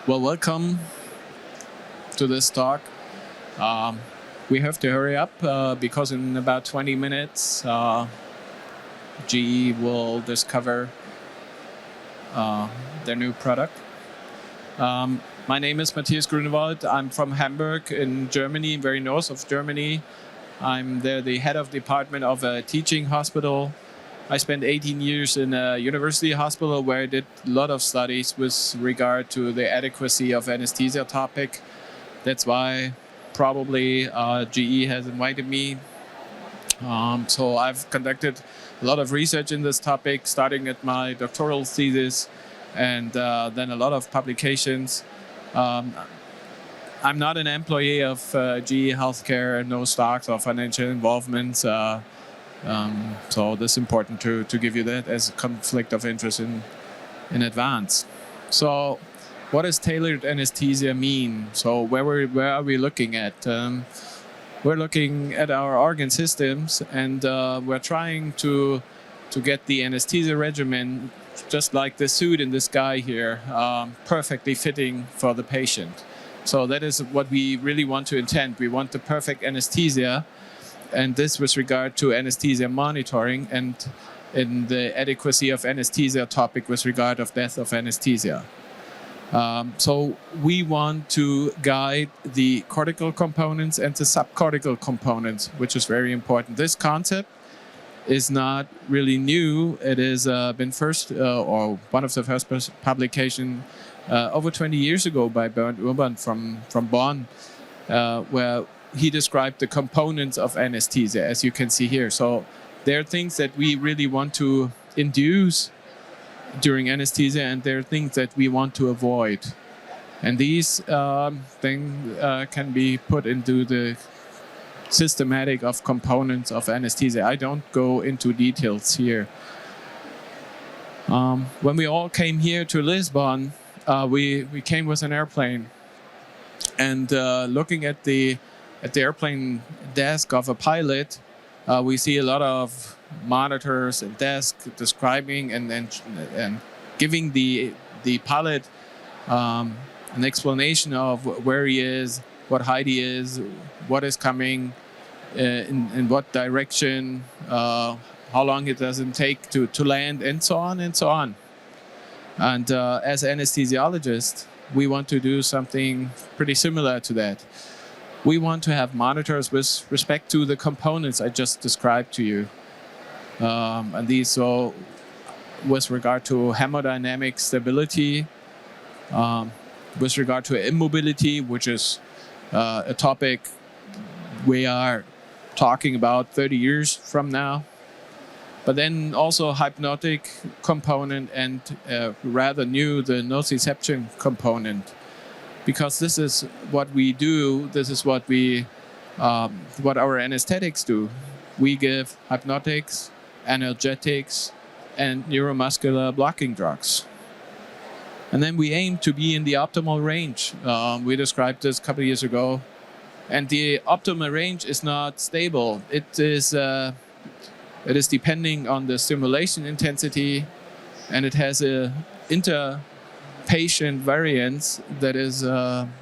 Well, welcome to this talk. We have to hurry up because in about 20 minutes, GE will discover their new product. My name is Matthias Gruenewald. I'm from Hamburg in Germany, very north of Germany. I'm there the head of department of a teaching hospital. I spent 18 years in a university hospital where I did a lot of studies with regard to the adequacy of anesthesia topic. That's why probably GE has invited me. So I've conducted a lot of research in this topic, starting at my doctoral thesis and then a lot of publications. I'm not an employee of GE Healthcare, no stocks or financial involvements. So this is important to give you that as a conflict of interest in advance. So what does tailored anesthesia mean? So where are we looking at? We're looking at our organ systems, and we're trying to get the anesthesia regimen, just like the suit in this guy here, perfectly fitting for the patient. So that is what we really want to intend. We want the perfect anesthesia, and this with regard to anesthesia monitoring and in the adequacy of anesthesia topic with regard of death of anesthesia. So we want to guide the cortical components and the subcortical components, which is very important. This concept is not really new. It has been first, or one of the first publication over 20 years ago by Bernd Urban from Bonn, where he described the components of anesthesia, as you can see here. So there are things that we really want to induce during anesthesia, and there are things that we want to avoid. And these things can be put into the systematic of components of anesthesia. I don't go into details here. When we all came here to Lisbon, we came with an airplane, and looking at the airplane desk of a pilot, we see a lot of monitors and desks describing and giving the pilot an explanation of where he is, what height he is, what is coming, in what direction, how long it doesn't take to land, and so on and so on. And as anesthesiologists, we want to do something pretty similar to that. We want to have monitors with respect to the components I just described to you. And these, so with regard to hemodynamic stability, with regard to immobility, which is a topic we are talking about 30 years from now. But then also hypnotic component and rather new, the nociception component. Because this is what we do, this is what what our anesthetics do. We give hypnotics, analgetics, and neuromuscular blocking drugs. And then we aim to be in the optimal range. We described this a couple of years ago. And the optimal range is not stable. It is depending on the stimulation intensity, and it has a inter-patient variance that is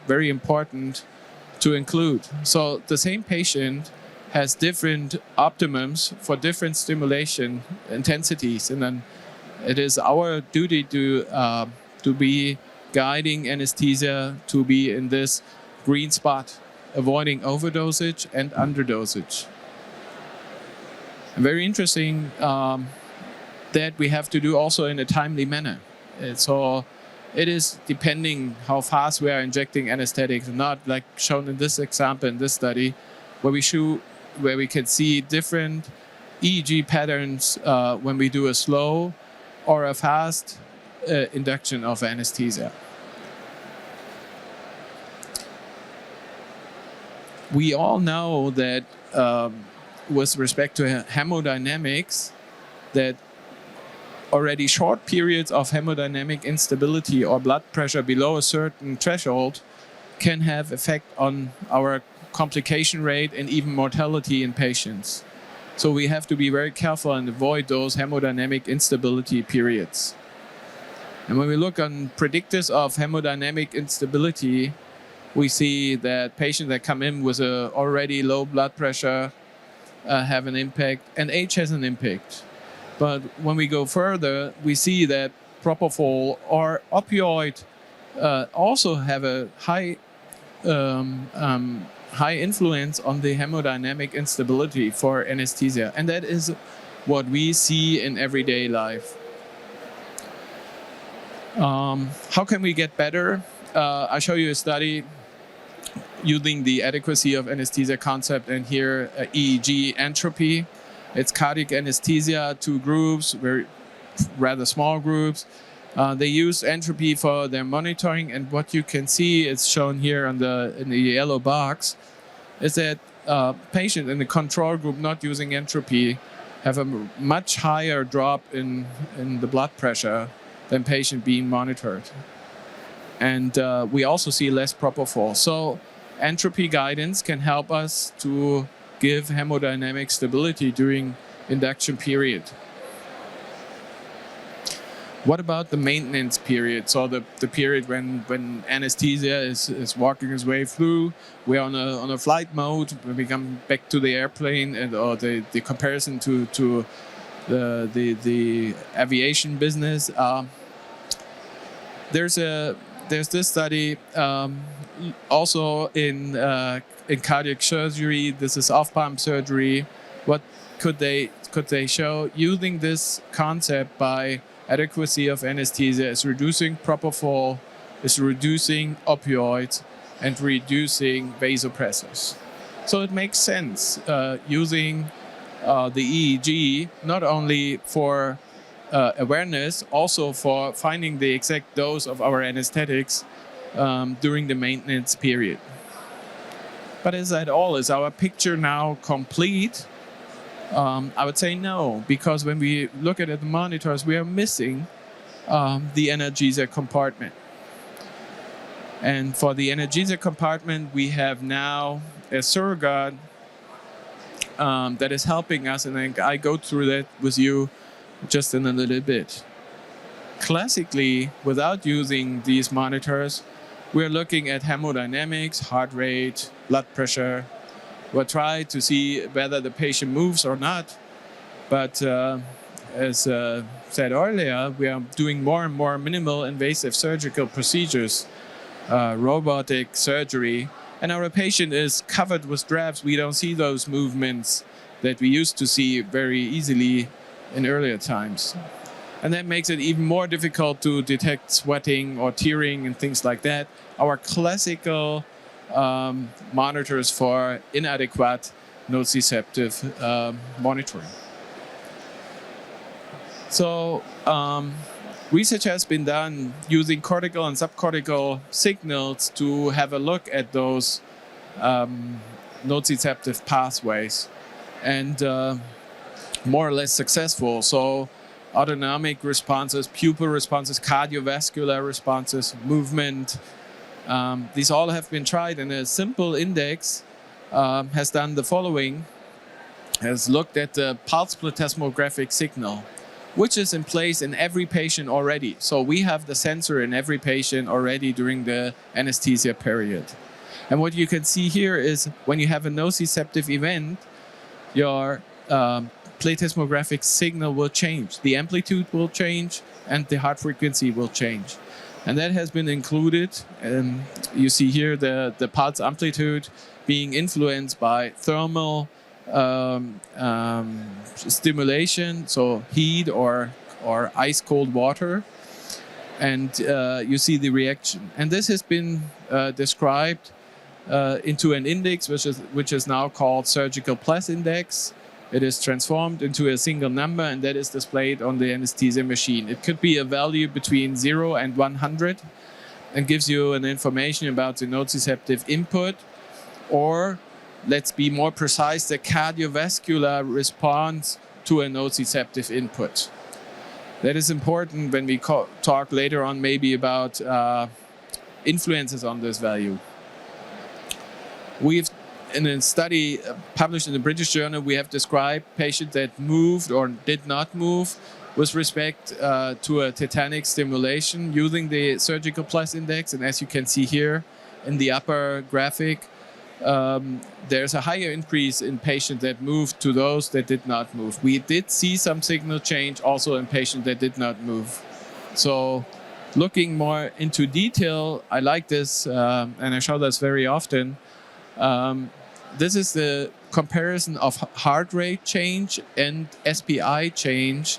very important to include. So the same patient has different optimums for different stimulation intensities, and then it is our duty to be guiding anesthesia to be in this green spot, avoiding overdosage and underdosage. And very interesting that we have to do also in a timely manner. So it is depending how fast we are injecting anesthetics, not like shown in this example in this study, where we can see different EEG patterns when we do a slow or a fast induction of anesthesia. We all know that with respect to hemodynamics, that already short periods of hemodynamic instability or blood pressure below a certain threshold can have effect on our complication rate and even mortality in patients. So we have to be very careful and avoid those hemodynamic instability periods. And when we look on predictors of hemodynamic instability, we see that patients that come in with a already low blood pressure have an impact, and age has an impact. But when we go further, we see that propofol or opioid also have a high influence on the hemodynamic instability for anesthesia, and that is what we see in everyday life. How can we get better? I'll show you a study using the adequacy of anesthesia concept, and here EEG entropy. It's cardiac anesthesia, 2 groups, very rather small groups. They use entropy for their monitoring, and what you can see, it's shown here in the yellow box, is that patients in the control group not using entropy have a much higher drop in the blood pressure than patient being monitored. And we also see less propofol. So entropy guidance can help us to give hemodynamic stability during induction period. What about the maintenance period? So the period when anesthesia is walking its way through, we're on a flight mode. When we come back to the airplane, and or the comparison to the aviation business, there's this study also in cardiac surgery. This is off-pump surgery. What could they show using this concept by adequacy of anesthesia is reducing propofol, is reducing opioids, and reducing vasopressors. So it makes sense using the EEG not only for awareness, also for finding the exact dose of our anesthetics during the maintenance period. But is that all? Is our picture now complete? I would say no, because when we look at the monitors, we are missing the analgesia compartment. And for the analgesia compartment, we have now a surrogate that is helping us, and I go through that with you just in a little bit. Classically, without using these monitors, we're looking at hemodynamics, heart rate, blood pressure. We'll try to see whether the patient moves or not. But as said earlier, we are doing more and more minimal invasive surgical procedures, robotic surgery, and our patient is covered with straps. We don't see those movements that we used to see very easily in earlier times. And that makes it even more difficult to detect sweating or tearing and things like that. Our classical monitors for inadequate nociceptive monitoring. So research has been done using cortical and subcortical signals to have a look at those nociceptive pathways, and more or less successful. So autonomic responses, pupil responses, cardiovascular responses, movement, these all have been tried, and a simple index has done the following, has looked at the pulse plethysmographic signal, which is in place in every patient already. So we have the sensor in every patient already during the anesthesia period. And what you can see here is when you have a nociceptive event, your plethysmographic signal will change. The amplitude will change and the heart frequency will change. And that has been included. You see here the pulse amplitude being influenced by thermal stimulation, so heat or ice cold water. And you see the reaction. And this has been described into an index which is now called surgical plus index. It is transformed into a single number, and that is displayed on the anesthesia machine. It could be a value between 0 and 100 and gives you an information about the nociceptive input, or let's be more precise, the cardiovascular response to a nociceptive input. That is important when we talk later on maybe about influences on this value. We've in a study published in the British Journal, we have described patients that moved or did not move with respect to a tetanic stimulation using the surgical plus index. And as you can see here in the upper graphic, there's a higher increase in patients that moved to those that did not move. We did see some signal change also in patients that did not move. So looking more into detail, I like this, and I show this very often. This is the comparison of heart rate change and SPI change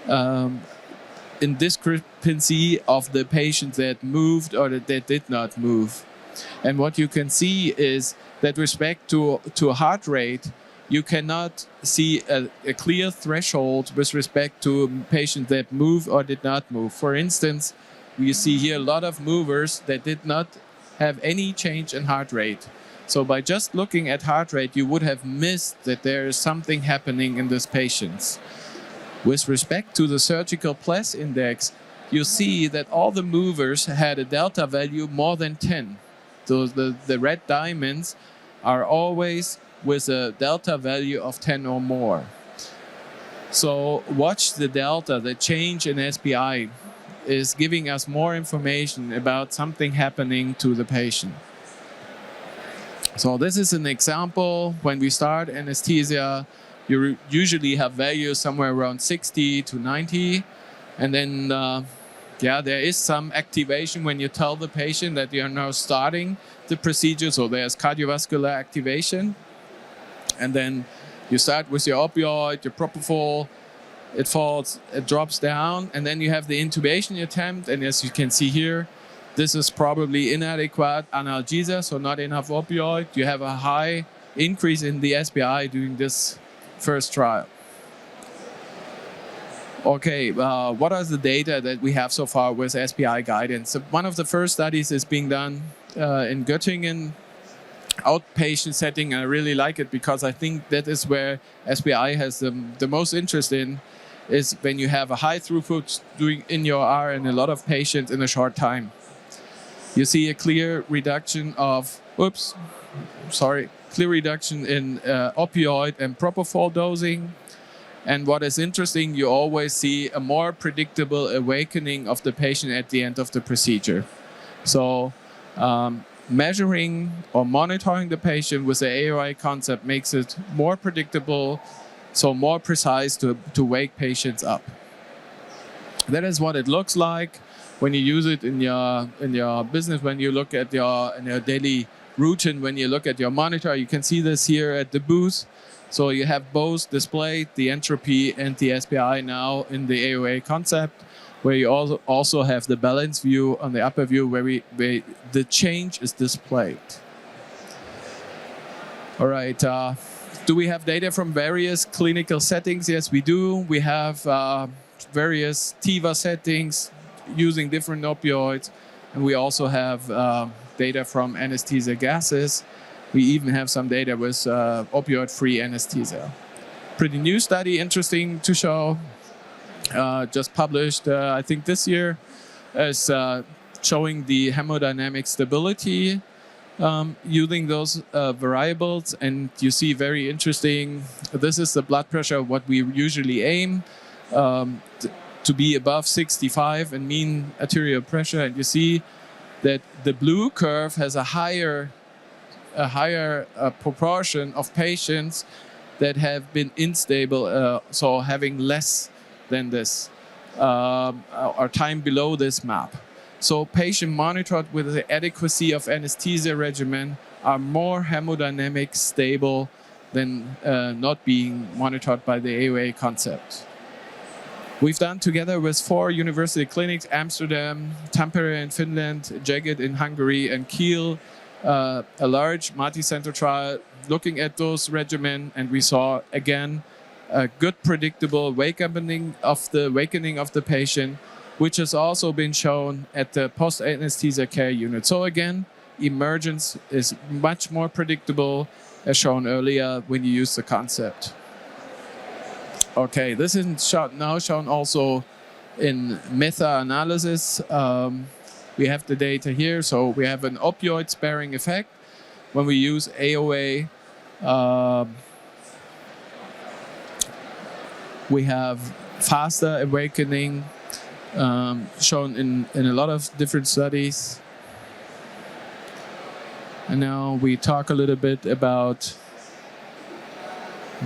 in discrepancy of the patients that moved or that did not move. And what you can see is that respect to heart rate, you cannot see a clear threshold with respect to patients that move or did not move. For instance, we see here a lot of movers that did not have any change in heart rate. So by just looking at heart rate, you would have missed that there is something happening in these patients. With respect to the surgical plus index, you see that all the movers had a delta value more than 10. So the red diamonds are always with a delta value of 10 or more. So watch the delta, the change in SPI is giving us more information about something happening to the patient. So this is an example. When we start anesthesia, you usually have values somewhere around 60 to 90. And then, there is some activation when you tell the patient that you're now starting the procedure. So there's cardiovascular activation. And then you start with your opioid, your propofol. It falls, it drops down. And then you have the intubation attempt. And as you can see here, this is probably inadequate analgesia, so not enough opioid. You have a high increase in the SPI during this first trial. Okay, what are the data that we have so far with SPI guidance? So one of the first studies is being done in Göttingen, outpatient setting. And I really like it because I think that is where SPI has the most interest in, is when you have a high throughput doing in your R and a lot of patients in a short time. You see a clear reduction of, clear reduction in opioid and propofol dosing. And what is interesting, you always see a more predictable awakening of the patient at the end of the procedure. So measuring or monitoring the patient with the AOA concept makes it more predictable, so more precise to wake patients up. That is what it looks like when you use it in your business. When you look at in your daily routine, when you look at your monitor, you can see this here at the booth. So you have both displayed, the entropy and the SPI now in the AOA concept, where you also have the balance view on the upper view where the change is displayed. All right. Do we have data from various clinical settings? Yes, we do. We have various TIVA settings using different opioids, and we also have data from anesthesia gases. We even have some data with opioid-free anesthesia. Pretty new study, interesting to show. Just published, I think this year, is showing the hemodynamic stability using those variables. And you see very interesting, this is the blood pressure, what we usually aim to be above 65 and mean arterial pressure. And you see that the blue curve has a higher proportion of patients that have been unstable, so having less than this, or time below this map. So patients monitored with the adequacy of anesthesia regimen are more hemodynamic stable than not being monitored by the AOA concept. We've done together with 4 university clinics, Amsterdam, Tampere in Finland, Szeged in Hungary, and Kiel, a large multi-center trial looking at those regimen, and we saw again a good predictable awakening of the patient, which has also been shown at the post-anesthesia care unit. So again, emergence is much more predictable, as shown earlier, when you use the concept. Okay, this is now shown also in meta-analysis. We have the data here, so we have an opioid-sparing effect when we use AOA. We have faster awakening, shown in a lot of different studies. And now we talk a little bit about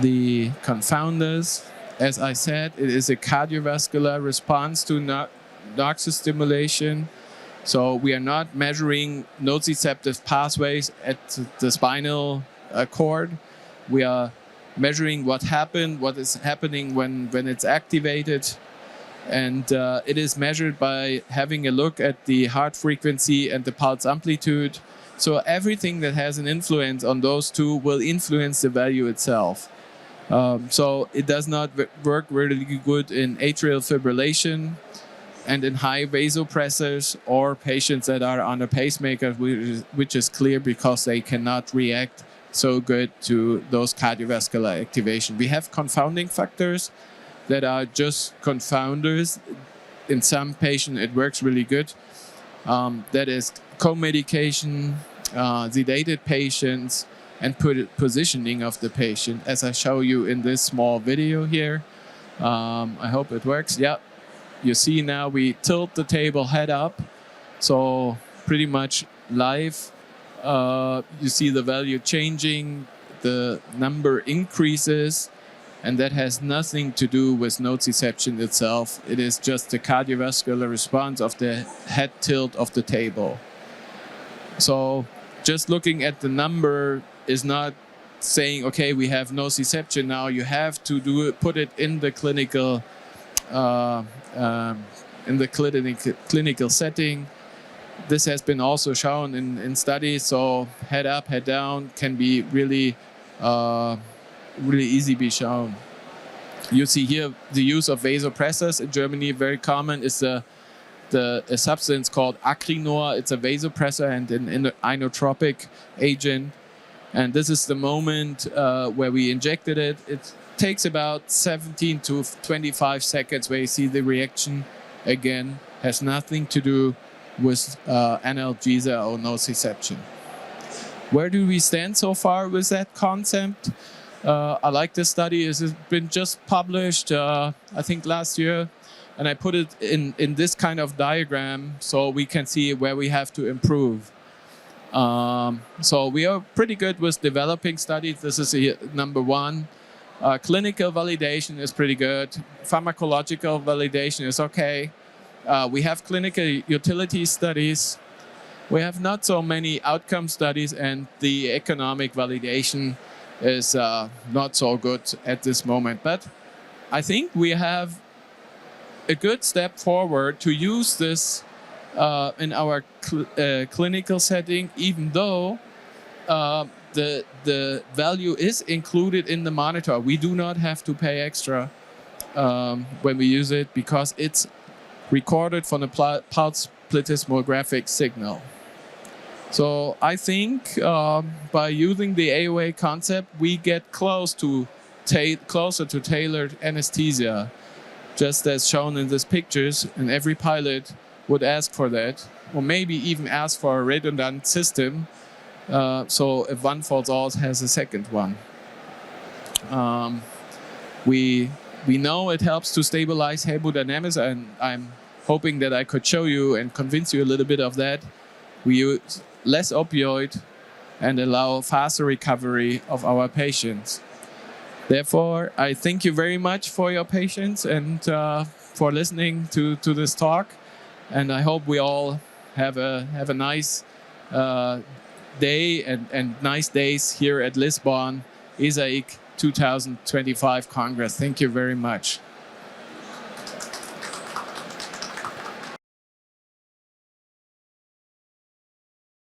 the confounders. As I said, it is a cardiovascular response to noxious stimulation. So we are not measuring nociceptive pathways at the spinal cord. We are measuring what is happening when it's activated. And it is measured by having a look at the heart frequency and the pulse amplitude. So everything that has an influence on those two will influence the value itself. So it does not work really good in atrial fibrillation and in high vasopressors or patients that are on a pacemaker, which is clear because they cannot react so good to those cardiovascular activation. We have confounding factors that are just confounders. In some patients, it works really good. That is co-medication, sedated patients, and positioning of the patient, as I show you in this small video here. I hope it works. Yeah, you see now we tilt the table head up, so pretty much live. You see the value changing, the number increases, and that has nothing to do with nociception itself. It is just the cardiovascular response of the head tilt of the table. So just looking at the number is not saying, okay, we have nociception now. You have to put it in the clinical clinical setting. This has been also shown in studies. So head up, head down can be really easy be shown. You see here the use of vasopressors in Germany. Very common is a substance called Acrinor. It's a vasopressor and an inotropic agent. And this is the moment where we injected it. It takes about 17 to 25 seconds where you see the reaction again. Has nothing to do with analgesia or nociception. Where do we stand so far with that concept? I like this study. It's been just published, I think last year. And I put it in this kind of diagram so we can see where we have to improve. So we are pretty good with developing studies. This is number one. Clinical validation is pretty good. Pharmacological validation is okay. We have clinical utility studies. We have not so many outcome studies, and the economic validation is not so good at this moment. But I think we have a good step forward to use this in our clinical setting, even though the value is included in the monitor. We do not have to pay extra when we use it because it's recorded from the pulse plethysmographic signal. So I think by using the AOA concept, we get closer to tailored anesthesia, just as shown in these pictures, and every pilot would ask for that, or maybe even ask for a redundant system, so if one falls out, has a second one. We know it helps to stabilize hemodynamics, and I'm hoping that I could show you and convince you a little bit of that. We use less opioid and allow faster recovery of our patients. Therefore, I thank you very much for your patience and for listening to this talk. And I hope we all have a nice day and nice days here at Lisbon ESAIC 2025 Congress. Thank you very much.